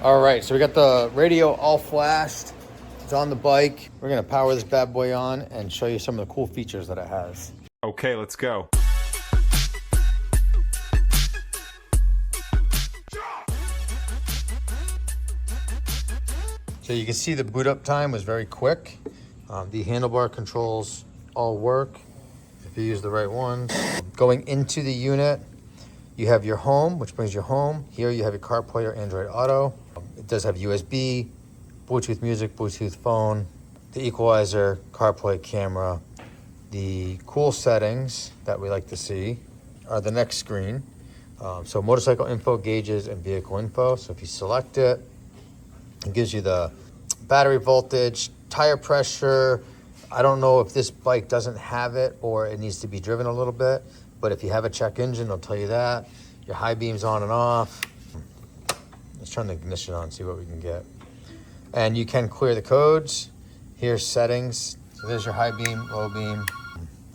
All right, so we got the radio all flashed. It's on the bike. We're gonna power this bad boy on and show you some of the cool features that it has. Okay, let's go. So you can see the boot up time was very quick. The handlebar controls all work if you use the right ones. Going into the unit, you have your home, which brings you home. Here you have your CarPlay or Android Auto. It does have USB, Bluetooth music, Bluetooth phone, the equalizer, CarPlay camera. The cool settings that we like to see are the next screen. So motorcycle info, gauges, and vehicle info. So if you select it, it gives you the battery voltage, tire pressure. I don't know if this bike doesn't have it or it needs to be driven a little bit, but if you have a check engine, it'll tell you that. Your high beam's on and off. Let's turn the ignition on, see what we can get. And you can clear the codes. Here's settings. So there's your high beam, low beam.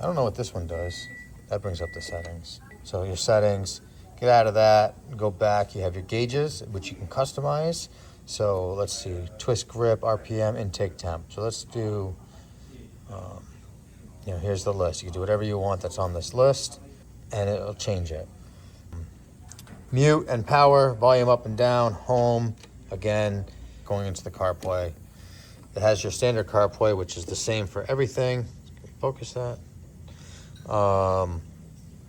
I don't know what this one does. That brings up the settings. So your settings, get out of that, go back. You have your gauges, which you can customize. So let's see, twist grip, RPM, intake temp. So let's do, here's the list. You can do whatever you want that's on this list, and it'll change it. Mute and power, volume up and down, home, again, going into the CarPlay. It has your standard CarPlay, which is the same for everything. Can we focus that?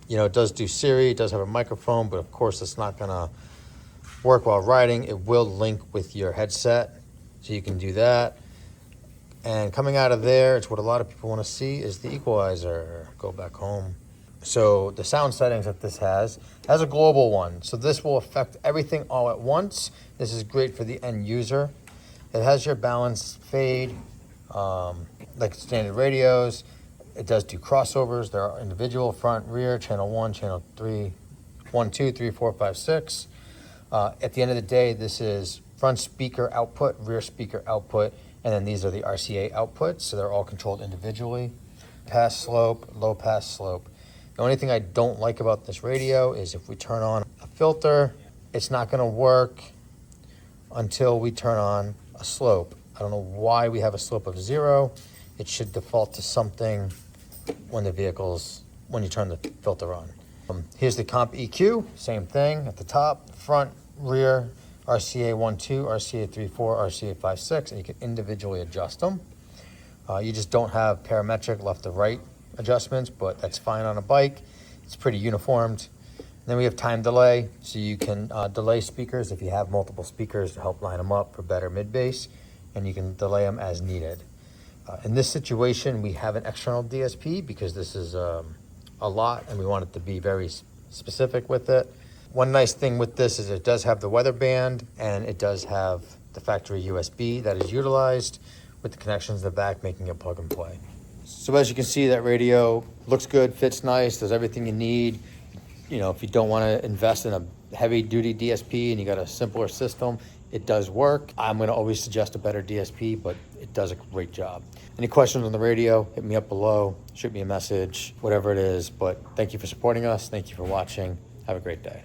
It does do Siri, it does have a microphone, but of course it's not gonna work while riding. It will link with your headset, so you can do that. And coming out of there, it's what a lot of people want to see is the equalizer. Go back home. So the sound settings that this has a global one. So this will affect everything all at once. This is great for the end user. It has your balance fade, like standard radios. It does do crossovers. There are individual, front, rear, channel 1, channel 3, 1, 2, 3, 4, 5, 6. At the end of the day, this is front speaker output, rear speaker output, and then these are the RCA outputs, so they're all controlled individually. Pass slope, low pass slope. The only thing I don't like about this radio is if we turn on a filter, it's not gonna work until we turn on a slope. I don't know why we have a slope of 0. It should default to something when you turn the filter on. Here's the comp EQ, same thing at the top, front, rear, RCA 1, 2, RCA 3, 4, RCA 5, 6, and you can individually adjust them. You just don't have parametric left to right adjustments, but that's fine on a bike. It's pretty uniformed. And then we have time delay, so you can delay speakers if you have multiple speakers to help line them up for better mid-bass, and you can delay them as needed. In this situation, we have an external DSP because this is a lot and we want it to be very specific with it. One nice thing with this is it does have the weather band and it does have the factory USB that is utilized with the connections in the back, making it plug and play. So as you can see, that radio looks good, fits nice, does everything you need. If you don't want to invest in a heavy duty DSP and you got a simpler system, it does work. I'm going to always suggest a better DSP, but it does a great job. Any questions on the radio, hit me up below, shoot me a message, whatever it is. But thank you for supporting us. Thank you for watching. Have a great day.